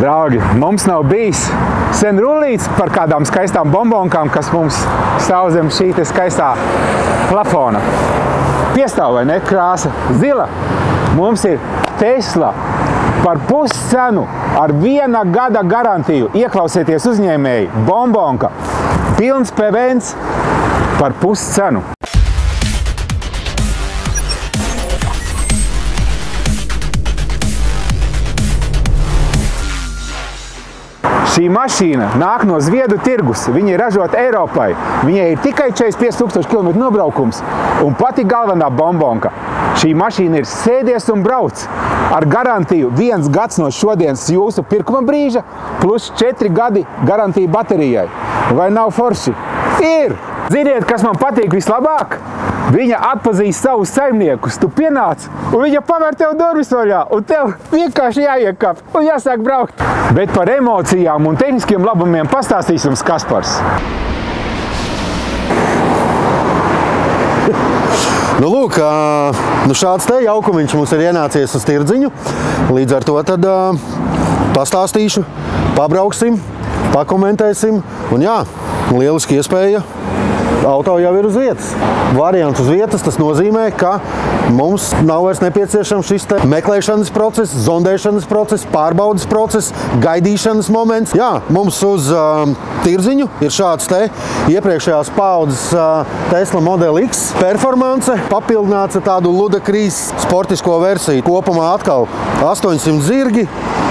Draugi, mums nav bijis sen rullīts par kādām skaistām bombonkām, kas mums stāv zem šī te skaistā plafona. Piestāv, vai ne? Krāsa zila. Mums ir Tesla par puscenu ar 1 gada garantiju. Ieklausieties uzņēmēji, bombonka, pilns PVNs par puscenu. Šī mašīna nāk no Zviedru tirgus, viņa ir ražota Eiropai, viņai ir tikai 45 000 km nobraukums un pati galvenā bombonka. Šī mašīna ir sēdies un brauc ar garantiju 1 gads no šodienas jūsu pirkuma brīža plus 4 gadi garantija baterijai. Vai nav forši? Ir! Ziniet, kas man patīk vislabāk? Viņa atpazīst savus saimniekus. Tu pienāc, un viņa pavēr tev durvis vaļā, un tev vienkārši jāiekāp un jāsāk braukt. Bet par emocijām un tehniskiem labumiem pastāstīs jums Kaspars. Nu, lūk, šāds te jaukumiņš mums ir ienācies uz tirdziņu. Līdz ar to tad pastāstīšu, pabrauksim, pakomentēsim. Un jā, lieliski iespēja. Auto jau ir uz vietas. Variants uz vietas, tas nozīmē, ka mums nav vairs nepieciešams šis te meklēšanas process, zondēšanas process, pārbaudas process, gaidīšanas moments. Jā, mums uz tirdziņu ir šāds te iepriekšējās paaudzes Tesla Model X performance, papildināts ar tādu Ludacris sportisko versiju. Kopumā atkal 800 zirgi,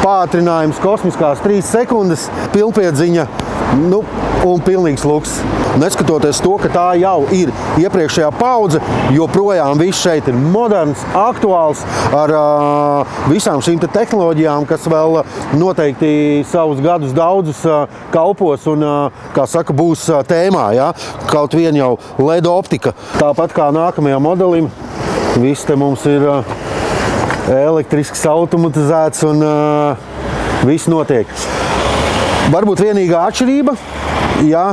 pātrinājums kosmiskās 3 sekundes, pilnpiedziņa, un pilnīgs luks. Neskatoties to, ka tā jau ir iepriekšējā paudze, joprojām viss šeit ir moderns, aktuāls ar visām šīm te tehnoloģijām, kas vēl noteikti savus gadus daudzus kalpos un, kā saka, būs tēmā. Ja? Kaut vien jau LED optika. Tāpat kā nākamajam modelim, viss te mums ir elektrisks, automatizēts un viss notiek. Varbūt vienīgā atšķirība, ja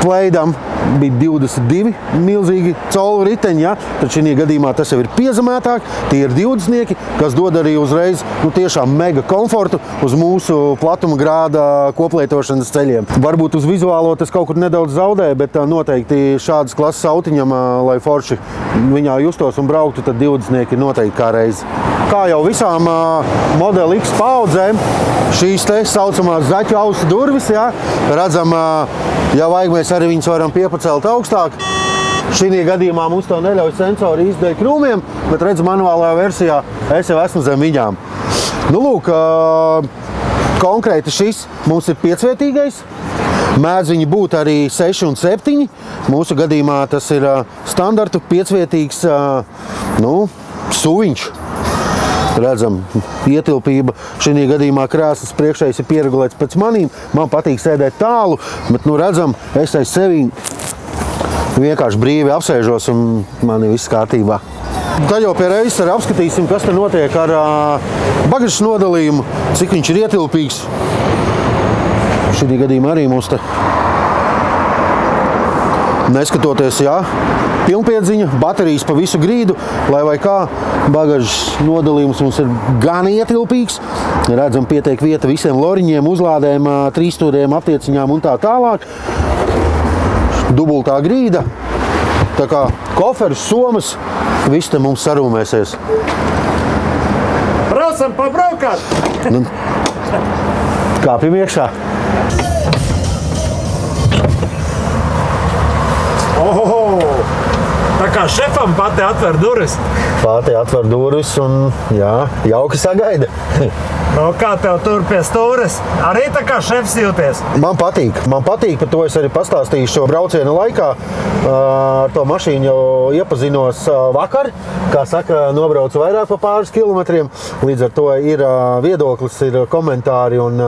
Plaidam bija 22 milzīgi colu riteņi, ja? Tad šī gadījumā tas jau ir piezemētāk, tie ir 20, kas dod arī uzreiz tiešām mega komfortu uz mūsu platuma grāda koplietošanas ceļiem. Varbūt uz vizuālo tas kaut kur nedaudz zaudēja, bet noteikti šādas klases autiņam, lai forši viņā justos un brauktu, tad 20 ir noteikti kā reizi. Kā jau visām Model X paudzēm, šīs te saucamās zaķu ausu durvis, ja? Redzam, ja vajag, mēs arī viņus varam piepacelt augstāk. Šī gadījumā mums to neļauj sensori izdēļ krūmiem, bet redz, manuālajā versijā es jau esmu zem viņām. Nu, lūk, konkrēti šis mums ir 5-vietīgais. Mēdz viņi būt arī 6 un 7. Mūsu gadījumā tas ir standartu 5-vietīgs, suviņš. Redzam, ietilpība šī gadījumā krēslas priekšējais ir pieregulēts pēc manīm. Man patīk sēdēt tālu, bet, redzam, es aiz sevi vienkārši brīvi apsēžos un man ir viss kārtībā. Tad jau pie reizes arī apskatīsim, kas te notiek ar bagažas nodalījumu, cik viņš ir ietilpīgs. Šī gadījumā arī mums te neskatoties, jā, pilnpiedziņa, baterijas pa visu grīdu, lai vai kā, bagažas nodalījums mums ir gan ietilpīgs. Redzam, pietiek vieta visiem loriņiem, uzlādēm, 3-stūriem, aptieciņām un tā tālāk. Dubultā grīda, tā kā koferis, somas, viss te mums sarūmēsies. Braucam pabraukāt! Kāpjam iekšā. Ohoho! Tā kā šefam pati atver durvis. Pati atver durvis un, jā, jauki sagaida. No kā tev tur pie stūres? Arī tā kā šefs jūties? Man patīk, par to es arī pastāstīšu šo brauciena laikā. Ar to mašīnu jau iepazinos vakar, kā saka, nobraucu vairāk pa pāris kilometriem. Līdz ar to ir viedoklis, ir komentāri un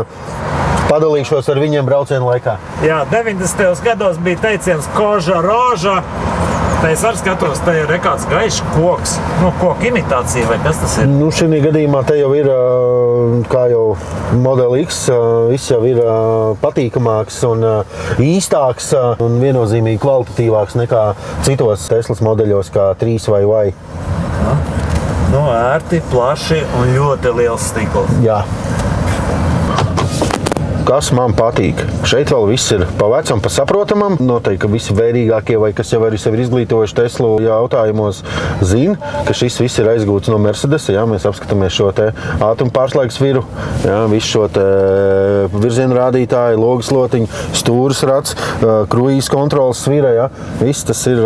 padalīšos ar viņiem brauciena laikā. Jā, 90. gados bija teiciens koža roža. Te es arī skatos, te ir kāds gaišs koks, koka imitācija, vai kas tas ir? Šī gadījumā te jau ir, kā jau Model X, viss jau ir patīkamāks un īstāks un viennozīmīgi kvalitatīvāks nekā citos Teslas modeļos, kā 3 vai Y. Ērti, plaši un ļoti liels stikls. Jā. kas man patīk. Šeit vēl viss ir pa vecam, pa saprotamam. Noteikti, ka visi vērīgākie vai kas jau arī sevi izglītojuši Teslu jautājumos zina, ka šis viss ir aizgūts no Mercedes. Jā, mēs apskatāmies šo te ātruma pārslēgas viru, jā, visu šo te virzienu rādītāju, logas lotiņu, stūras rats, kruīzes kontrolas svira, jā. Viss tas ir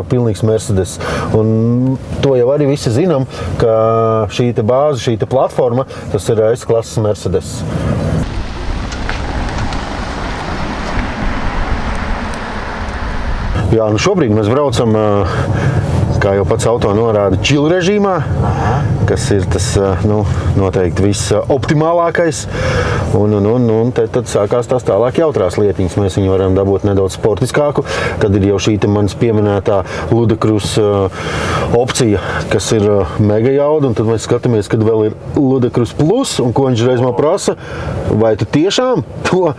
pilnīgs Mercedes. Un to jau arī visi zinām, ka šī te bāze, šī te platforma, tas ir S-klases Mercedes. Jā, nu šobrīd mēs braucam, kā jau pats auto norāda, chill režīmā, kas ir tas, nu, noteikti viss optimālākais. Un tad sākās tās tālāk jautrās lietiņas. Mēs viņu varam dabūt nedaudz sportiskāku. Tad ir jau šī te manis pieminētā Ludacruz opcija, kas ir mega jauda. Un tad mēs skatāmies, kad vēl ir Ludacruz Plus, un ko viņš reiz man prasa, vai tu tiešām to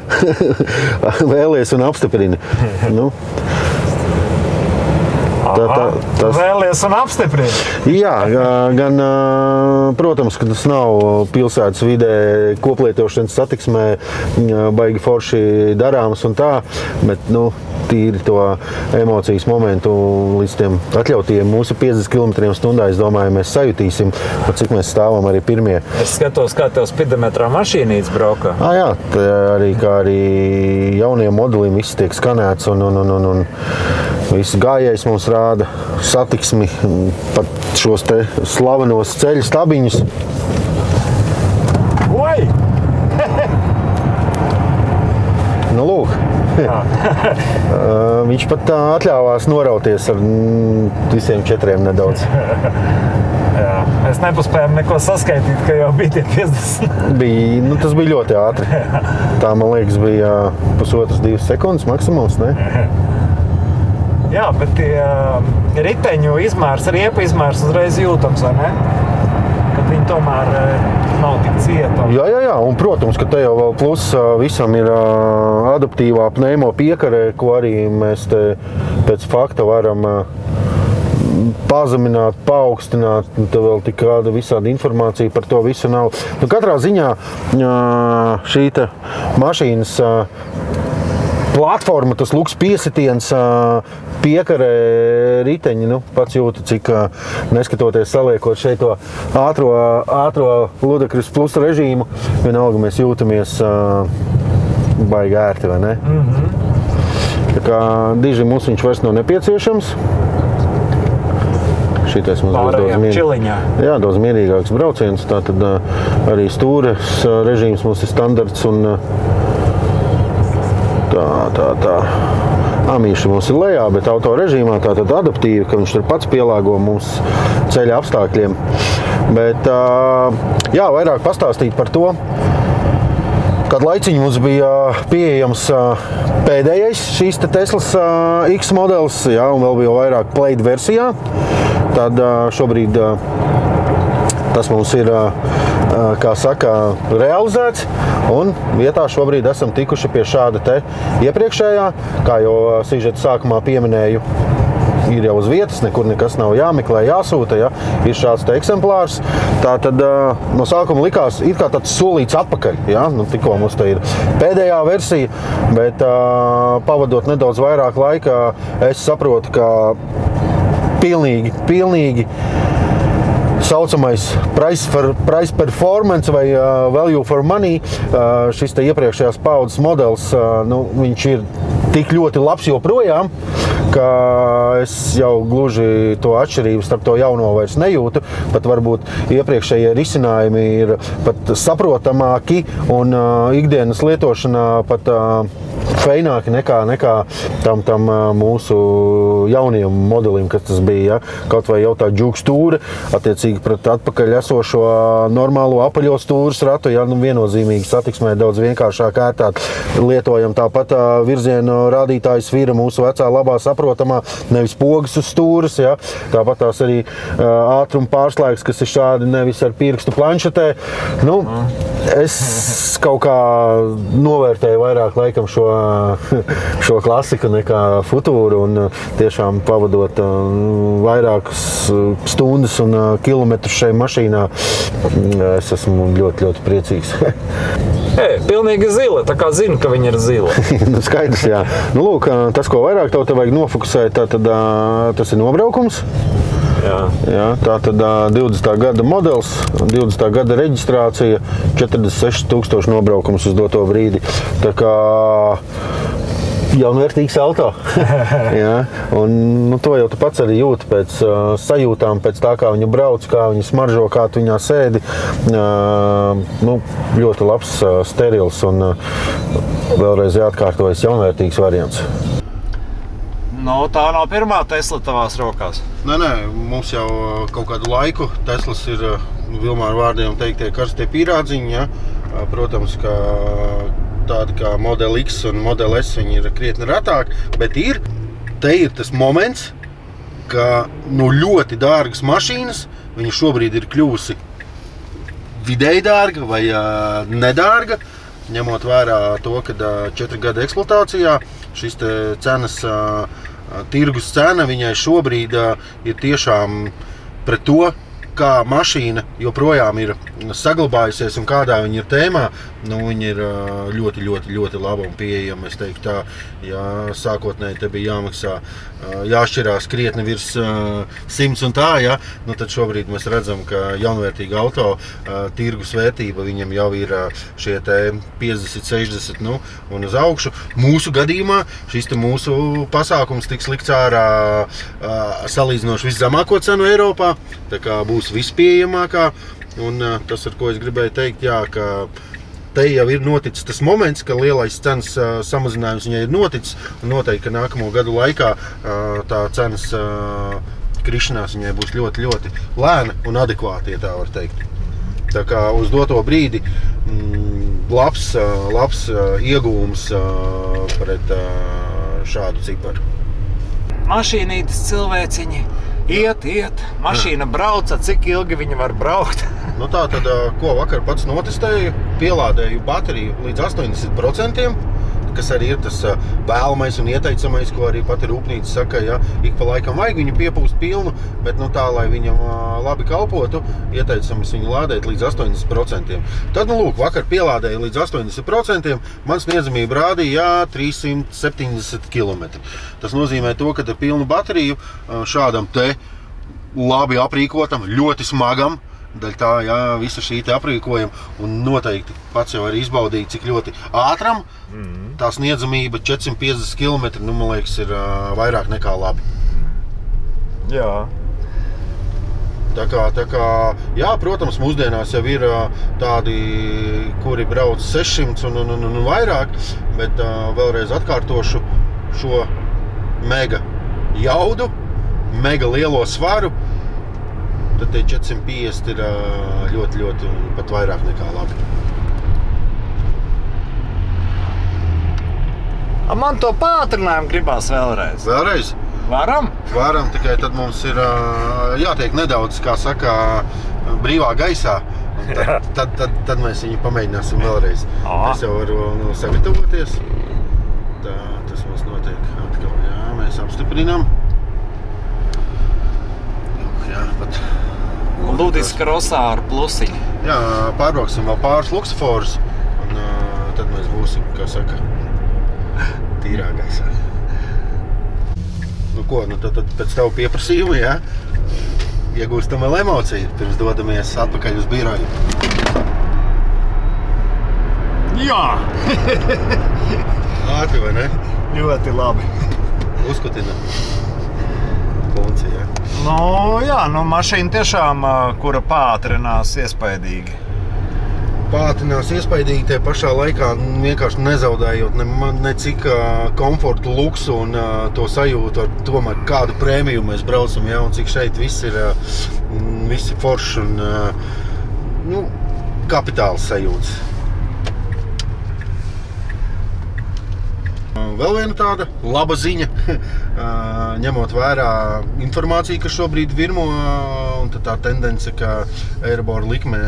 vēlies un apstiprini. Nu, Vēlies un apstiprini. Jā, gan, protams, ka tas nav pilsētas vidē koplietošanas satiksmē baigi forši darāms un tā, bet, nu, tīri to emocijas momentu līdz tiem atļautiem mūsu 50 km/h, es domāju, mēs sajutīsim, cik mēs stāvam arī pirmie. Es skatos, kā tev spidometrā mašīnītes brauka. Jā, kā arī jauniem modelim viss tiek skanēts un viss gājējs mums rāda satiksmi, pat šos te slavenos ceļu stabiņus. Oi! Nu, lūk. Viņš pat atļāvās norauties ar visiem 4 nedaudz. Jā, es nepaspēju neko saskaitīt, ka jau bija tie 50. Nu, tas bija ļoti ātri. Tā, man liekas, bija 1,5–2 sekundes maksimums, ne? Jā, bet tie riteņu izmērs, riepu izmērs uzreiz jūtams, vai ne? Kad viņi tomēr nav tik cieta. Jā, un, protams, ka te jau vēl plus visam ir adaptīvā pneimo piekare, ko arī mēs te pēc fakta varam pazemināt, paaugstināt, un te vēl tik kāda visāda informācija par to visu nav. Nu, katrā ziņā šī te mašīnas platforma, tas luks piesitiens, piekare, riteņi, nu, pats jūtu, cik neskatoties saliekot šeit to ātro Ludacruz Plus režīmu, vienalga mēs jūtamies baigi ērti, vai ne? Tā kā diži mums viņš vairs nav nepieciešams. Šitais mums būs daudz mierīgāks brauciens, tātad arī stūres režīms mums ir standarts un tā. Amīši mums ir lejā, bet auto režīmā tātad adaptīvi, ka viņš tur pats pielāgo mums ceļa apstākļiem. Bet, jā, vairāk pastāstīt par to, kad laiciņi mums bija pieejams pēdējais šīs te Teslas X modelis, jā, un vēl bija vairāk Plaid versijā. Tad šobrīd tas mums ir, kā saka, realizēts, un vietā šobrīd esam tikuši pie šāda te iepriekšējā, kā jau sižeta sākumā pieminēju, ir jau uz vietas, nekur nekas nav jāmeklē, jāsūta, ja? Ir šāds te eksemplārs. Tātad no sākuma likās it kā tāds solīts atpakaļ, ja? Nu, tikko mums te ir pēdējā versija, bet pavadot nedaudz vairāk laika, es saprotu, ka pilnīgi saucamais price performance vai value for money, šis te iepriekšējās paudzes modelis, nu, viņš ir tik ļoti labs joprojām, ka es jau gluži to atšķirību starp to jauno vairs nejūtu, pat varbūt iepriekšējie risinājumi ir pat saprotamāki un ikdienas lietošanā pat feināki nekā tam mūsu jaunajam modelim, kas tas bija, ja? Kaut vai jau tā džūk stūre, attiecīgi pret atpakaļ esošo normālo apaļo stūras ratu, ja? Nu, viennozīmīgi satiksmē daudz vienkāršāk ērtāk lietojam tāpat virzienu rādītāju svira mūsu vecā labā saprotamā, nevis pogas uz stūras, ja? Tāpat tās arī ātruma pārslēgas, kas ir šādi nevis ar pirkstu planšetē. Nu, es kaut kā novērtēju vairāk laikam šo klasiku nekā futūru un tiešām pavadot vairākas stundas un kilometrus šai mašīnā, es esmu ļoti priecīgs. Pilnīgi zila, tā kā zinu, ka viņa ir zila. Skaidrs, jā. Nu, lūk, tas, ko vairāk tev vajag nofokusēt, tas ir nobraukums. Jā, tā tad 20. gada modelis, 20. gada reģistrācija, 46,000 nobraukums uz doto brīdi. Tā kā jaunvērtīgs auto. Jā, un to jau tu pats arī jūti pēc sajūtām, pēc tā, kā viņa brauc, kā viņa smaržo, kā tu viņā sēdi. Ļoti labs, sterils un vēlreiz jāatkārtojas jaunvērtīgs variants. Tā nav pirmā Tesla tavās rokās. Nē, mums jau kaut kādu laiku Teslas ir Vilmāra vārdiem teiktie karstie pīrādziņi. Ja? Protams, ka tādi kā Model X un Model S viņi ir krietni retāk, bet te ir tas moments, ka ļoti dārgas mašīnas, viņa šobrīd ir kļuvusi vidēji dārga vai nedārga, ņemot vērā to, ka 4 gada eksploatācijā šis te cenas tirgus cena viņai šobrīd ir tiešām pret to, kā mašīna joprojām ir saglabājusies un kādā viņa ir tēmā, viņa ir ļoti, ļoti, ļoti laba un pieejama. Es teiktu tā, ja sākotnēji te bija jāmaksā, jāšķirās krietni virs 100 un tā, ja, tad šobrīd mēs redzam, ka jaunvērtīga auto tirgus vērtība viņam jau ir šie te 50, 60 un uz augšu. Mūsu gadījumā šis te mūsu pasākums tiks likts ārā salīdzinoši viszemāko cenu Eiropā, tā kā būs vispieejamākā, un tas, ar ko es gribēju teikt, jā, ka te jau ir noticis tas moments, ka lielais cenas samazinājums viņai ir noticis, un noteikti, ka nākamo gadu laikā tā cenas krišanās viņai būs ļoti, ļoti lēna un adekvāti, ja tā var teikt. Tā kā uz doto brīdi labs ieguvums pret šādu ciparu. Mašīnītes cilvēciņi. Iet, mašīna brauca, cik ilgi viņa var braukt? Tā tad, ko vakar pats notestēju, pielādēju bateriju līdz 80%, kas arī ir tas vēlamais un ieteicamais, ko arī pati rūpnīca saka, ja ik pa laikam vajag viņu piepūst pilnu, bet tā, lai viņam labi kalpotu, ieteicams viņu lādēt līdz 80%. Tad, vakar pielādēju līdz 80%, man sniedzamība rādīja 370 km. Tas nozīmē to, ka ar pilnu bateriju šādam te labi aprīkotam, ļoti smagam, daļ tā, jā, visa šī te aprīkojuma, un noteikti pats jau arī izbaudīja, cik ļoti ātram tā sniedzamība 450 km, man liekas, ir vairāk nekā labi. Jā. Tā kā, jā, protams, mūsdienās jau ir tādi, kuri brauc 600 un vairāk, bet vēlreiz atkārtošu šo mega jaudu, mega lielo svaru, tad tie 450 ir ļoti, ļoti un pat vairāk nekā labi. Man to pātrinājumu gribās vēlreiz. Vēlreiz? Varam? Varam, tikai tad mums ir jātiek nedaudz, kā saka, brīvā gaisā. Tad mēs viņu pamēģināsim vēlreiz. Es jau varu sagatavoties. Tā, tas mums notiek atkal. Jā, mēs apstiprinām. Jā, pat... Lūdīs krosā ar plusiņu. Jā, pārbrauksim vēl pāris luksusforus, un tad mēs būsim, kā saka, tīrā gaisā. Tad pēc tavu pieprasījumu, jā, iegūstam vēl emociju, pirms dodamies atpakaļ uz biroju. Jā! Ātri, vai ne? Ļoti labi. Uzkutina punci, jā. Jā, mašīna tiešām, kura pātrinās iespaidīgi. Pātrinās iespaidīgi, tie pašā laikā vienkārši nezaudējot ne cik komfortu, luksu un to sajūtu ar tomēr kādu prēmiju mēs braucam, jā, un cik šeit viss ir forši un kapitāls sajūtas. Vēl viena tāda laba ziņa, ņemot vērā informāciju, kas šobrīd virmo, un tā tendence, ka Eiribor likme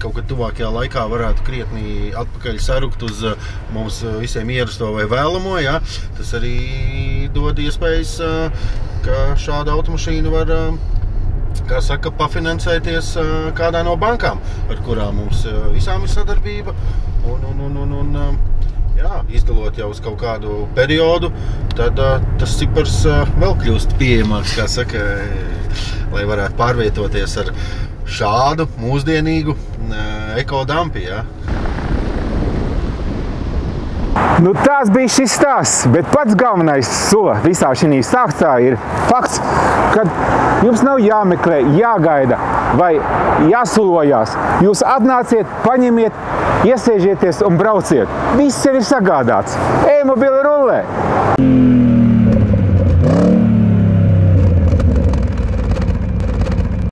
kaut kad tuvākajā laikā varētu krietni atpakaļ sarukt uz mums visiem ierasto vai vēlamo, ja? Tas arī dod iespējas, ka šāda automašīna var, kā saka, pafinansēties kādā no bankām, ar kurām mums visām ir sadarbība. Jā, izdalot jau uz kaut kādu periodu, tad tas cipars vēl kļūst pieejamāks, kā saka, lai varētu pārvietoties ar šādu mūsdienīgu ekodampi, jā. Nu, tās bija šis stāsts, bet pats galvenais sula visā šī stāstā ir fakts, ka jums nav jāmeklē, jāgaida vai jāsulojās. Jūs atnāciet, paņemiet, iesēžieties un brauciet. Viss jau ir sagādāts. E-mobili rullē!